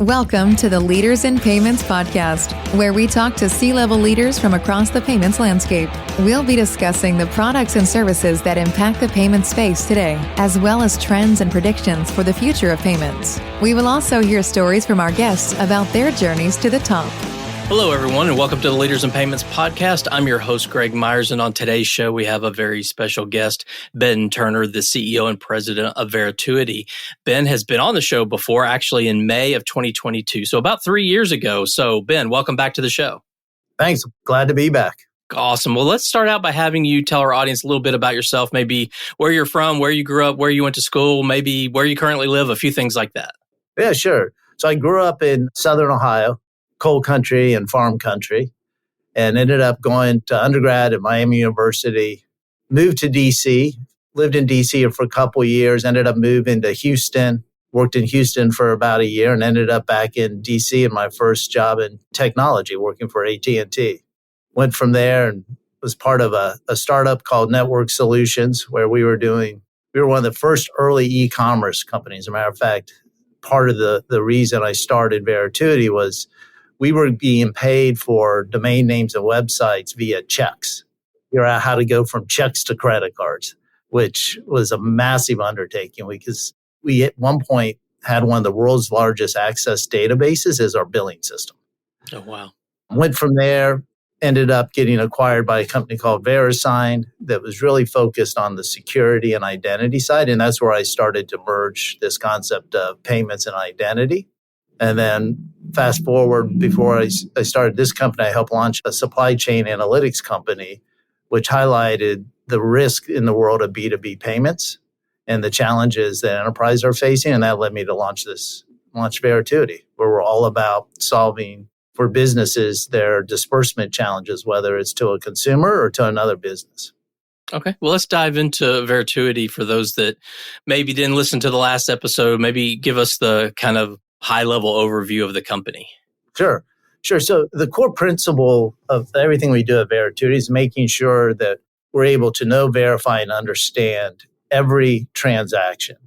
Welcome to the Leaders in Payments podcast, where we talk to C-level leaders from across the payments landscape. We'll be discussing the products and services that impact the payment space today, as well as trends and predictions for the future of payments. We will also hear stories from our guests about their journeys to the top. Hello, everyone, and welcome to the Leaders in Payments podcast. I'm your host, Greg Myers, and on today's show, we have a very special guest, Ben Turner, the CEO and president of Verituity. Ben has been on the show before, actually in May of 2022, so about 3 years ago. So, Ben, welcome back to the show. Thanks. Glad to be back. Awesome. Well, let's start out by having you tell our audience a little bit about yourself, maybe where you're from, where you grew up, where you went to school, maybe where you currently live, a few things like that. Yeah, sure. So I grew up in Southern Ohio, coal country and farm country, and ended up going to undergrad at Miami University, moved to DC, lived in DC for a couple of years, ended up moving to Houston, worked in Houston for about a year, and ended up back in DC in my first job in technology, working for AT&T. Went from there and was part of a startup called Network Solutions, where we were one of the first early e-commerce companies. As a matter of fact, part of the reason I started Verituity was we were being paid for domain names and websites via checks. Figure out how to go from checks to credit cards, which was a massive undertaking because we at one point had one of the world's largest access databases as our billing system. Oh, wow. Went from there, ended up getting acquired by a company called VeriSign that was really focused on the security and identity side. And that's where I started to merge this concept of payments and identity. And then fast forward, before I started this company, I helped launch a supply chain analytics company, which highlighted the risk in the world of B2B payments and the challenges that enterprises are facing. And that led me to launch Verituity, where we're all about solving for businesses their disbursement challenges, whether it's to a consumer or to another business. Okay. Well, let's dive into Verituity for those that maybe didn't listen to the last episode. Maybe give us the kind of high-level overview of the company. Sure. So the core principle of everything we do at Verituity is making sure that we're able to know, verify, and understand every transaction.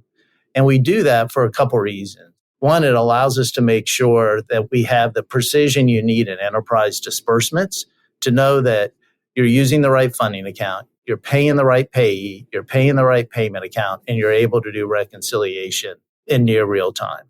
And we do that for a couple reasons. One, it allows us to make sure that we have the precision you need in enterprise disbursements to know that you're using the right funding account, you're paying the right payee, you're paying the right payment account, and you're able to do reconciliation in near real time.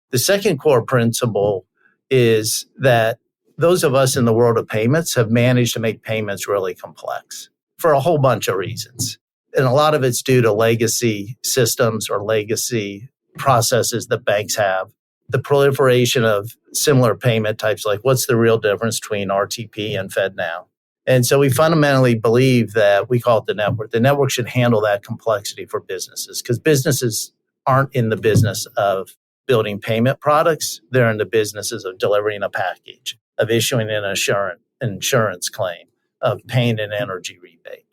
The second core principle is that those of us in the world of payments have managed to make payments really complex for a whole bunch of reasons. And a lot of it's due to legacy systems or legacy processes that banks have, the proliferation of similar payment types, like what's the real difference between RTP and FedNow? And so we fundamentally believe that we call it the network. The network should handle that complexity for businesses because businesses aren't in the business of building payment products. They're in the businesses of delivering a package, of issuing an insurance claim, of paying an energy rebate.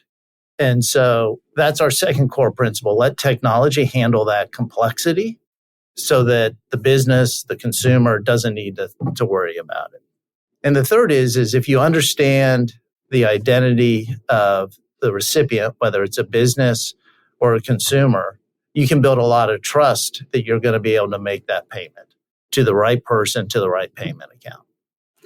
And so that's our second core principle. Let technology handle that complexity so that the business, the consumer doesn't need to worry about it. And the third is if you understand the identity of the recipient, whether it's a business or a consumer, you can build a lot of trust that you're going to be able to make that payment to the right person, to the right payment account.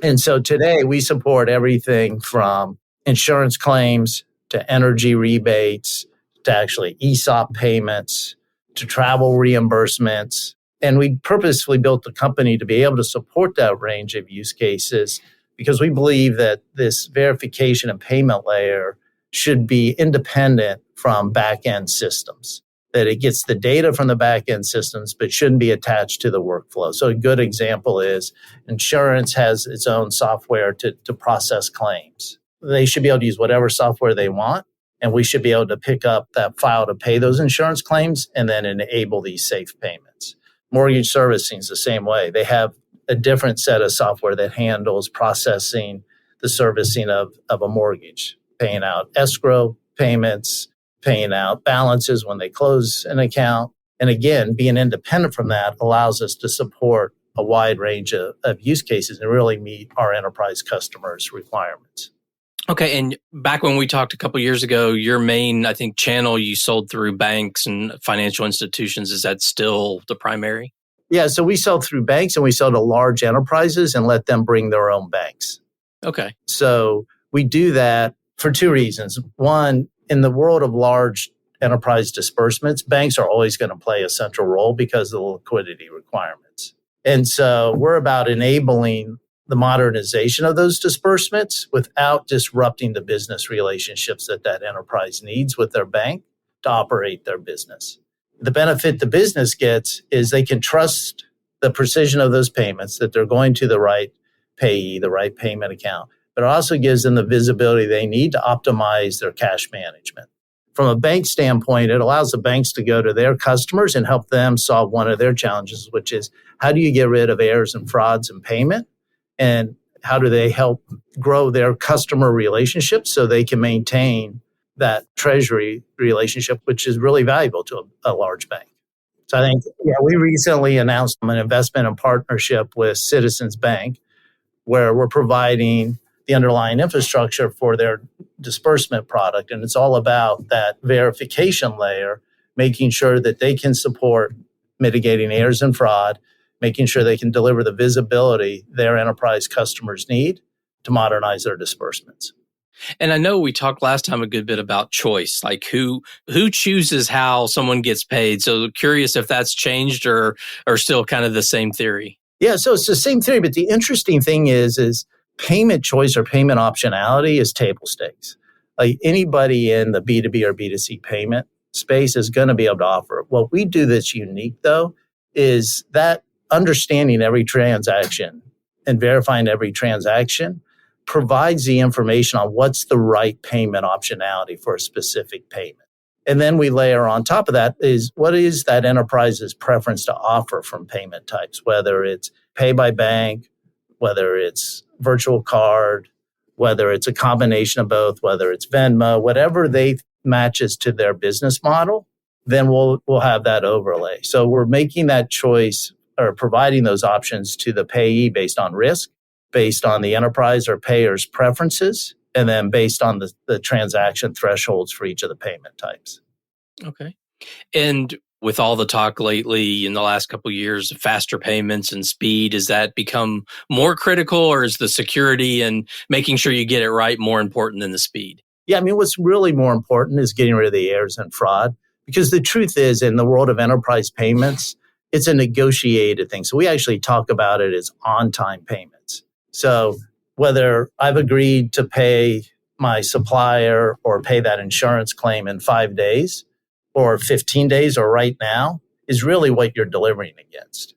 And so today we support everything from insurance claims to energy rebates to actually ESOP payments to travel reimbursements. And we purposefully built the company to be able to support that range of use cases because we believe that this verification and payment layer should be independent from back-end systems. That it gets the data from the back-end systems, but shouldn't be attached to the workflow. So a good example is insurance has its own software to process claims. They should be able to use whatever software they want, and we should be able to pick up that file to pay those insurance claims and then enable these safe payments. Mortgage servicing is the same way. They have a different set of software that handles processing the servicing of a mortgage, paying out escrow payments, paying out balances when they close an account. And again, being independent from that allows us to support a wide range of use cases and really meet our enterprise customers' requirements. Okay. And back when we talked a couple of years ago, your main, I think, channel you sold through banks and financial institutions, is that still the primary? Yeah, so we sell through banks and we sell to large enterprises and let them bring their own banks. Okay. So we do that for two reasons. One, in the world of large enterprise disbursements, banks are always going to play a central role because of the liquidity requirements. And so we're about enabling the modernization of those disbursements without disrupting the business relationships that that enterprise needs with their bank to operate their business. The benefit the business gets is they can trust the precision of those payments, that they're going to the right payee, the right payment account, but it also gives them the visibility they need to optimize their cash management. From a bank standpoint, it allows the banks to go to their customers and help them solve one of their challenges, which is how do you get rid of errors and frauds in payment? And how do they help grow their customer relationships so they can maintain that treasury relationship, which is really valuable to a large bank. So I think, we recently announced an investment and partnership with Citizens Bank, where we're providing the underlying infrastructure for their disbursement product. And it's all about that verification layer, making sure that they can support mitigating errors and fraud, making sure they can deliver the visibility their enterprise customers need to modernize their disbursements. And I know we talked last time a good bit about choice, like who chooses how someone gets paid. So curious if that's changed or still kind of the same theory. Yeah, so it's the same theory, but the interesting thing is payment choice or payment optionality is table stakes. Like anybody in the B2B or B2C payment space is going to be able to offer it. What we do that's unique, though, is that understanding every transaction and verifying every transaction provides the information on what's the right payment optionality for a specific payment. And then we layer on top of that is what is that enterprise's preference to offer from payment types, whether it's pay by bank, whether it's virtual card, whether it's a combination of both, whether it's Venmo, whatever they matches to their business model, then we'll have that overlay. So we're making that choice or providing those options to the payee based on risk, based on the enterprise or payer's preferences, and then based on the transaction thresholds for each of the payment types. Okay. And with all the talk lately in the last couple of years, faster payments and speed, has that become more critical, or is the security and making sure you get it right more important than the speed? Yeah, I mean, what's really more important is getting rid of the errors and fraud, because the truth is, in the world of enterprise payments, it's a negotiated thing. So we actually talk about it as on-time payments. So whether I've agreed to pay my supplier or pay that insurance claim in 5 days or 15 days or right now is really what you're delivering against.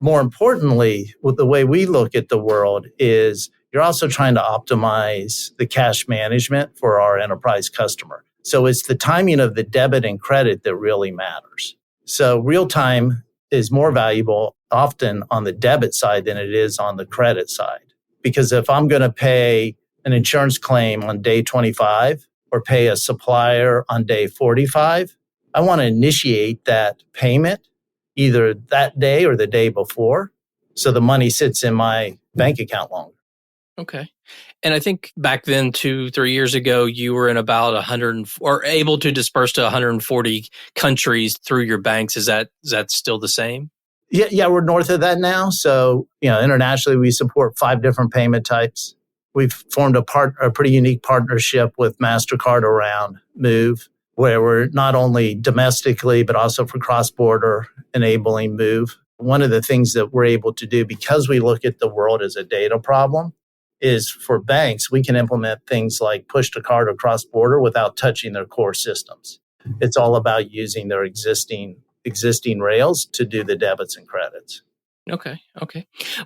More importantly, with the way we look at the world is you're also trying to optimize the cash management for our enterprise customer. So it's the timing of the debit and credit that really matters. So real time is more valuable often on the debit side than it is on the credit side. Because if I'm going to pay an insurance claim on day 25 or pay a supplier on day 45, I want to initiate that payment either that day or the day before, so the money sits in my bank account longer. Okay. And I think back then, 2-3 years ago, you were in about 100 or able to disperse to 140 countries through your banks. Is that still the same? Yeah, we're north of that now. So, internationally, we support 5 different payment types. We've formed a pretty unique partnership with MasterCard around Move, where we're not only domestically, but also for cross-border enabling Move. One of the things that we're able to do, because we look at the world as a data problem, is for banks, we can implement things like push to card or cross-border without touching their core systems. It's all about using their existing rails to do the debits and credits. Okay.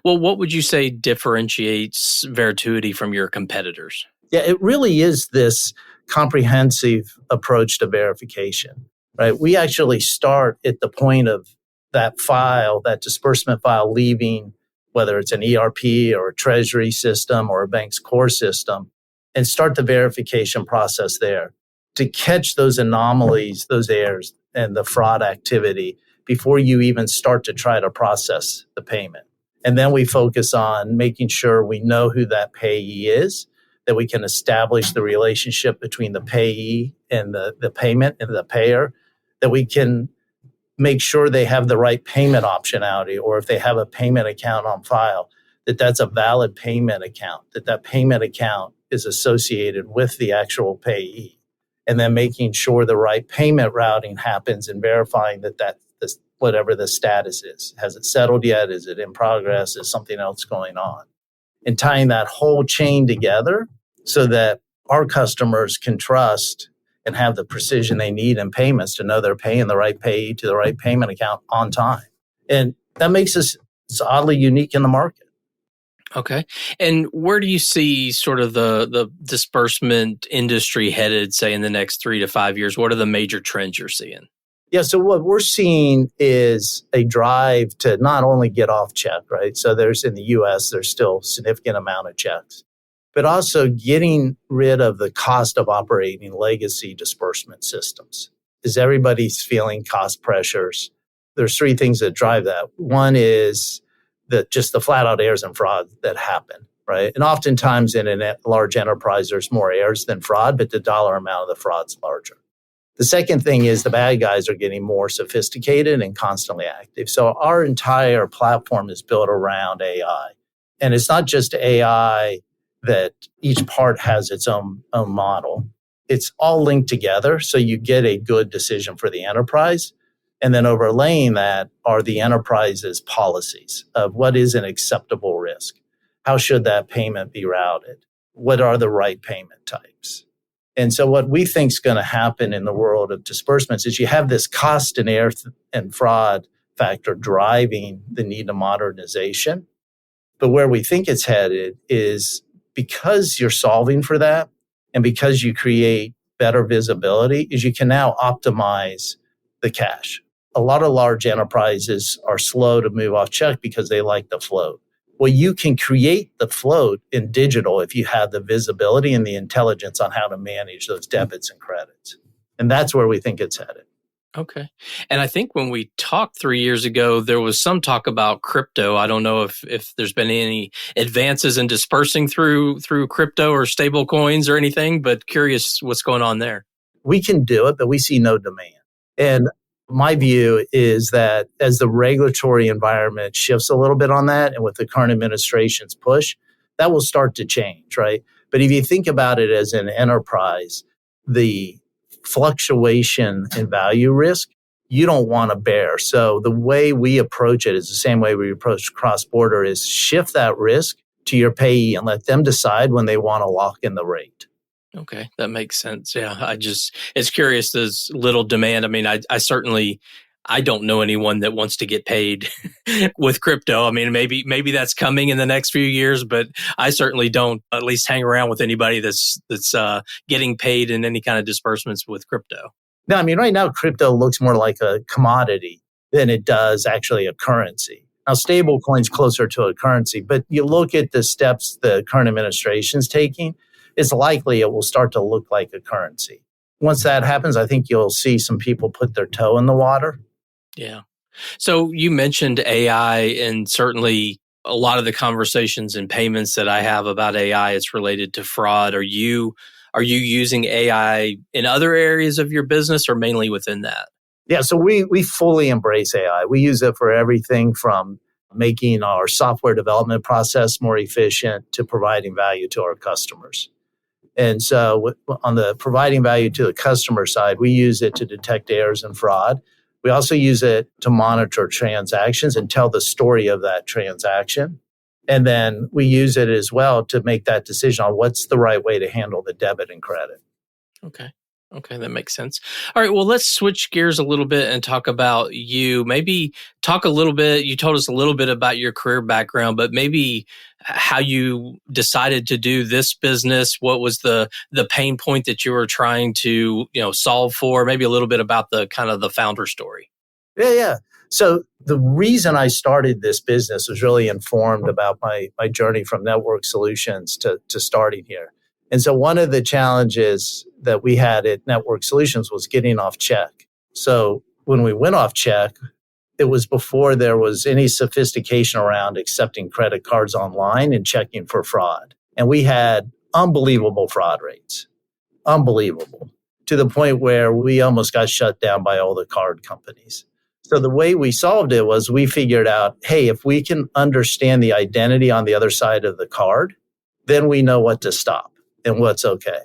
Well, what would you say differentiates Verituity from your competitors? Yeah, it really is this comprehensive approach to verification, right? We actually start at the point of that file, that disbursement file leaving, whether it's an ERP or a treasury system or a bank's core system, and start the verification process there to catch those anomalies, those errors, and the fraud activity before you even start to try to process the payment. And then we focus on making sure we know who that payee is, that we can establish the relationship between the payee and the payment and the payer, that we can make sure they have the right payment optionality, or if they have a payment account on file, that's a valid payment account, that payment account is associated with the actual payee. And then making sure the right payment routing happens and verifying that this, whatever the status is. Has it settled yet? Is it in progress? Is something else going on? And tying that whole chain together so that our customers can trust and have the precision they need in payments to know they're paying the right payee to the right payment account on time. And that makes us oddly unique in the market. Okay. And where do you see sort of the disbursement industry headed, say, in the next 3 to 5 years? What are the major trends you're seeing? Yeah, so what we're seeing is a drive to not only get off check, right? So in the US, there's still a significant amount of checks, but also getting rid of the cost of operating legacy disbursement systems. As everybody's feeling cost pressures, there's 3 things that drive that. One is just the flat out errors and fraud that happen, right? And oftentimes in a large enterprise, there's more errors than fraud, but the dollar amount of the fraud's larger. The second thing is the bad guys are getting more sophisticated and constantly active. So our entire platform is built around AI. And it's not just AI that each part has its own model. It's all linked together so you get a good decision for the enterprise. And then overlaying that are the enterprise's policies of what is an acceptable risk. How should that payment be routed? What are the right payment types? And so what we think is going to happen in the world of disbursements is you have this cost and error and fraud factor driving the need of modernization. But where we think it's headed is because you're solving for that and because you create better visibility is you can now optimize the cash. A lot of large enterprises are slow to move off check because they like the float. Well, you can create the float in digital if you have the visibility and the intelligence on how to manage those debits and credits. And that's where we think it's headed. Okay. And I think when we talked 3 years ago, there was some talk about crypto. I don't know if there's been any advances in dispersing through crypto or stable coins or anything, but curious what's going on there. We can do it, but we see no demand. And my view is that as the regulatory environment shifts a little bit on that, and with the current administration's push, that will start to change, right? But if you think about it as an enterprise, the fluctuation in value risk, you don't want to bear. So the way we approach it is the same way we approach cross-border is shift that risk to your payee and let them decide when they want to lock in the rate. Okay, that makes sense. Yeah, it's curious. There's little demand. I mean, I don't know anyone that wants to get paid with crypto. I mean, maybe that's coming in the next few years, but I certainly don't at least hang around with anybody that's getting paid in any kind of disbursements with crypto. No, I mean, right now, crypto looks more like a commodity than it does actually a currency. Now, stable coin's closer to a currency, but you look at the steps the current administration's taking, it's likely it will start to look like a currency. Once that happens, I think you'll see some people put their toe in the water. Yeah. So you mentioned AI, and certainly a lot of the conversations and payments that I have about AI, it's related to fraud. Are you using AI in other areas of your business or mainly within that? Yeah, so we fully embrace AI. We use it for everything from making our software development process more efficient to providing value to our customers. And so on the providing value to the customer side, we use it to detect errors and fraud. We also use it to monitor transactions and tell the story of that transaction. And then we use it as well to make that decision on what's the right way to handle the debit and credit. Okay, that makes sense. All right, well, let's switch gears a little bit and talk about you. Maybe talk a little bit, you told us a little bit about your career background, but maybe how you decided to do this business. What was the pain point that you were trying to, solve for? Maybe a little bit about the kind of the founder story. Yeah. So the reason I started this business was really informed about my journey from network solutions to starting here. And so one of the challenges that we had at Network Solutions was getting off check. So when we went off check, it was before there was any sophistication around accepting credit cards online and checking for fraud. And we had unbelievable fraud rates, unbelievable, to the point where we almost got shut down by all the card companies. So the way we solved it was we figured out, hey, if we can understand the identity on the other side of the card, then we know what to stop and what's okay.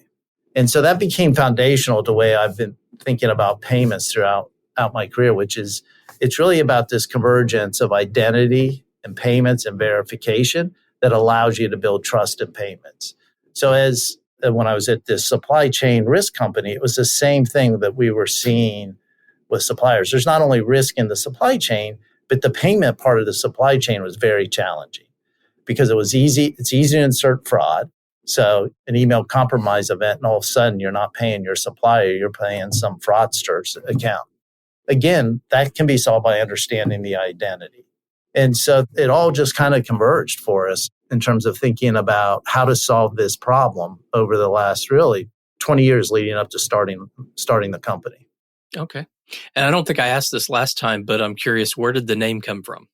And so that became foundational to the way I've been thinking about payments throughout my career, which is it's really about this convergence of identity and payments and verification that allows you to build trust in payments. So when I was at this supply chain risk company, it was the same thing that we were seeing with suppliers. There's not only risk in the supply chain, but the payment part of the supply chain was very challenging because it's easy to insert fraud. So an email compromise event, and all of a sudden you're not paying your supplier, you're paying some fraudster's account. Again, that can be solved by understanding the identity. And so it all just kind of converged for us in terms of thinking about how to solve this problem over the last really 20 years leading up to starting the company. Okay. And I don't think I asked this last time, but I'm curious, where did the name come from?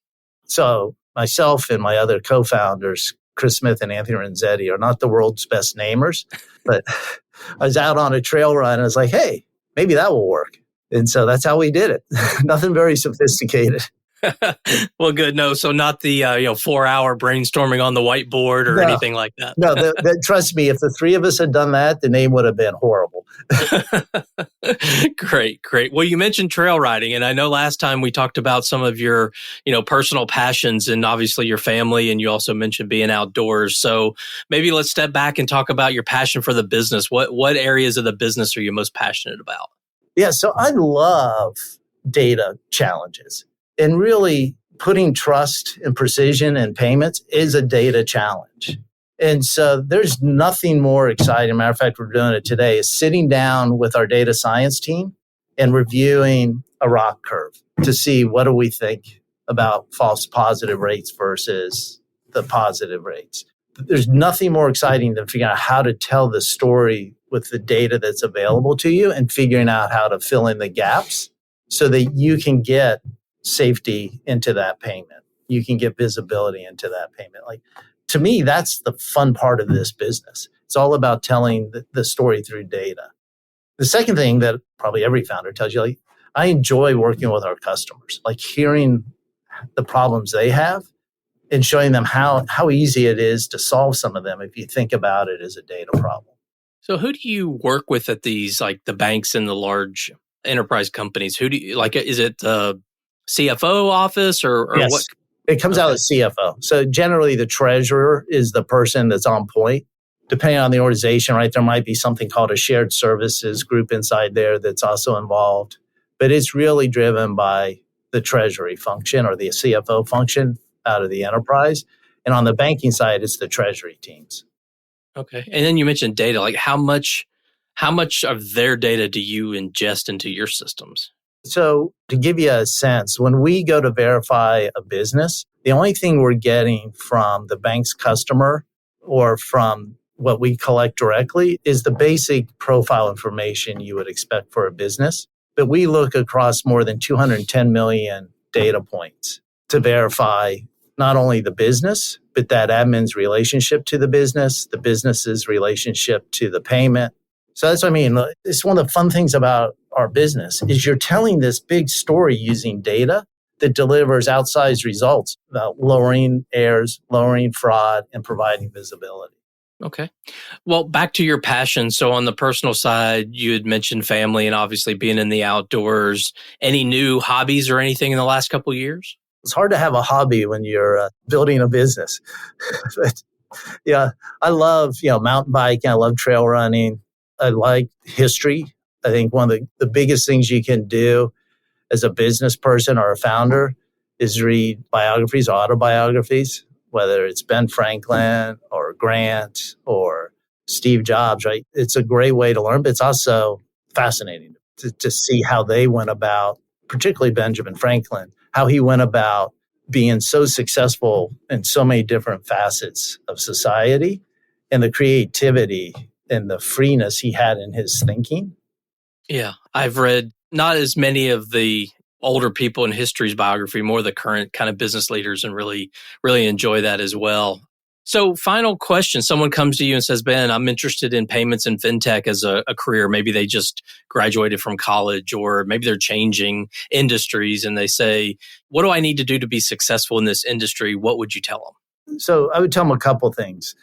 So myself and my other co-founders, Chris Smith and Anthony Renzetti, are not the world's best namers, but I was out on a trail run and I was like, hey, maybe that will work. And so that's how we did it. Nothing very sophisticated. Well, good. No, so not the 4-hour brainstorming on the whiteboard or anything like that. No, trust me, if the three of us had done that, the name would have been horrible. Great. Well, you mentioned trail riding, and I know last time we talked about some of your, personal passions and obviously your family, and you also mentioned being outdoors. So maybe let's step back and talk about your passion for the business. What areas of the business are you most passionate about? Yeah, so I love data challenges. And really putting trust and precision in payments is a data challenge. And so there's nothing more exciting. Matter of fact, we're doing it today, is sitting down with our data science team and reviewing a ROC curve to see what do we think about false positive rates versus the positive rates. There's nothing more exciting than figuring out how to tell the story with the data that's available to you and figuring out how to fill in the gaps so that you can get safety into that payment. You can get visibility into that payment. Like, to me, that's the fun part of this business. It's all about telling the story through data. The second thing that probably every founder tells you, like, I enjoy working with our customers, like hearing the problems they have and showing them how easy it is to solve some of them if you think about it as a data problem. So who do you work with at these, like the banks and the large enterprise companies? Who do you, like, is it the CFO office or yes, what? It comes out as CFO. So generally the treasurer is the person that's on point. Depending on the organization, right, there might be something called a shared services group inside there that's also involved. But it's really driven by the treasury function or the CFO function out of the enterprise. And on the banking side, it's the treasury teams. Okay. And then you mentioned data. Like how much of their data do you ingest into your systems? So to give you a sense, when we go to verify a business, the only thing we're getting from the bank's customer or from what we collect directly is the basic profile information you would expect for a business. But we look across more than 210 million data points to verify not only the business, but that admin's relationship to the business's relationship to the payment. So that's what I mean. It's one of the fun things about our business is you're telling this big story using data that delivers outsized results about lowering errors, lowering fraud, and providing visibility. Okay. Well, back to your passion. So on the personal side, you had mentioned family and obviously being in the outdoors. Any new hobbies or anything in the last couple of years? It's hard to have a hobby when you're building a business. But yeah, I love mountain biking. I love trail running. I like history. I think one of the biggest things you can do as a business person or a founder is read biographies, autobiographies, whether it's Ben Franklin or Grant or Steve Jobs, right? It's a great way to learn, but it's also fascinating to see how they went about, particularly Benjamin Franklin, how he went about being so successful in so many different facets of society and the creativity and the freeness he had in his thinking. Yeah, I've read not as many of the older people in history's biography, more the current kind of business leaders, and really, really enjoy that as well. So final question, someone comes to you and says, Ben, I'm interested in payments and fintech as a career. Maybe they just graduated from college, or maybe they're changing industries and they say, what do I need to do to be successful in this industry? What would you tell them? So I would tell them a couple things.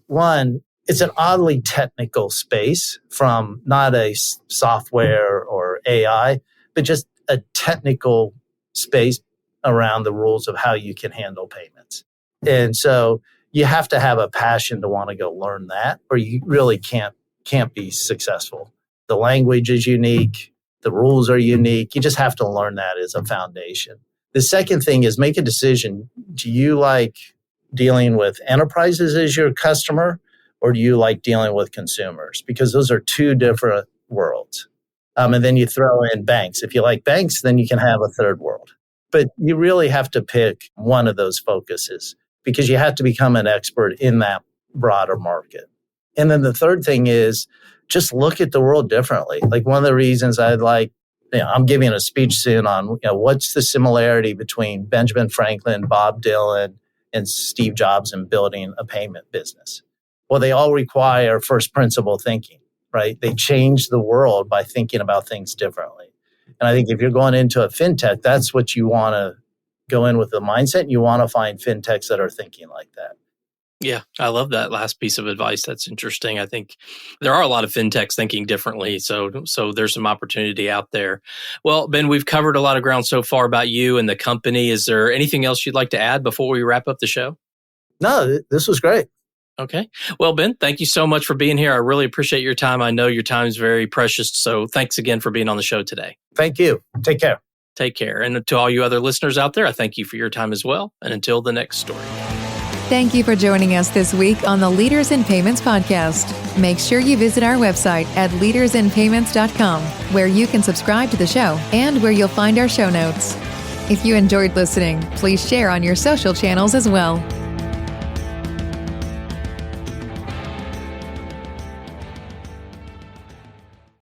One, it's an oddly technical space, from not a software or AI, but just a technical space around the rules of how you can handle payments. And so you have to have a passion to want to go learn that, or you really can't be successful. The language is unique. The rules are unique. You just have to learn that as a foundation. The second thing is make a decision. Do you like dealing with enterprises as your customer, or do you like dealing with consumers? Because those are two different worlds. And then you throw in banks. If you like banks, then you can have a third world. But you really have to pick one of those focuses, because you have to become an expert in that broader market. And then the third thing is just look at the world differently. Like, one of the reasons I'm giving a speech soon on, what's the similarity between Benjamin Franklin, Bob Dylan, and Steve Jobs in building a payment business. Well, they all require first principle thinking, right? They change the world by thinking about things differently. And I think if you're going into a fintech, that's what you want to go in with the mindset. You want to find fintechs that are thinking like that. Yeah, I love that last piece of advice. That's interesting. I think there are a lot of fintechs thinking differently. So there's some opportunity out there. Well, Ben, we've covered a lot of ground so far about you and the company. Is there anything else you'd like to add before we wrap up the show? No, this was great. Okay. Well, Ben, thank you so much for being here. I really appreciate your time. I know your time is very precious. So thanks again for being on the show today. Thank you. Take care. Take care. And to all you other listeners out there, I thank you for your time as well. And until the next story. Thank you for joining us this week on the Leaders in Payments podcast. Make sure you visit our website at leadersinpayments.com, where you can subscribe to the show and where you'll find our show notes. If you enjoyed listening, please share on your social channels as well.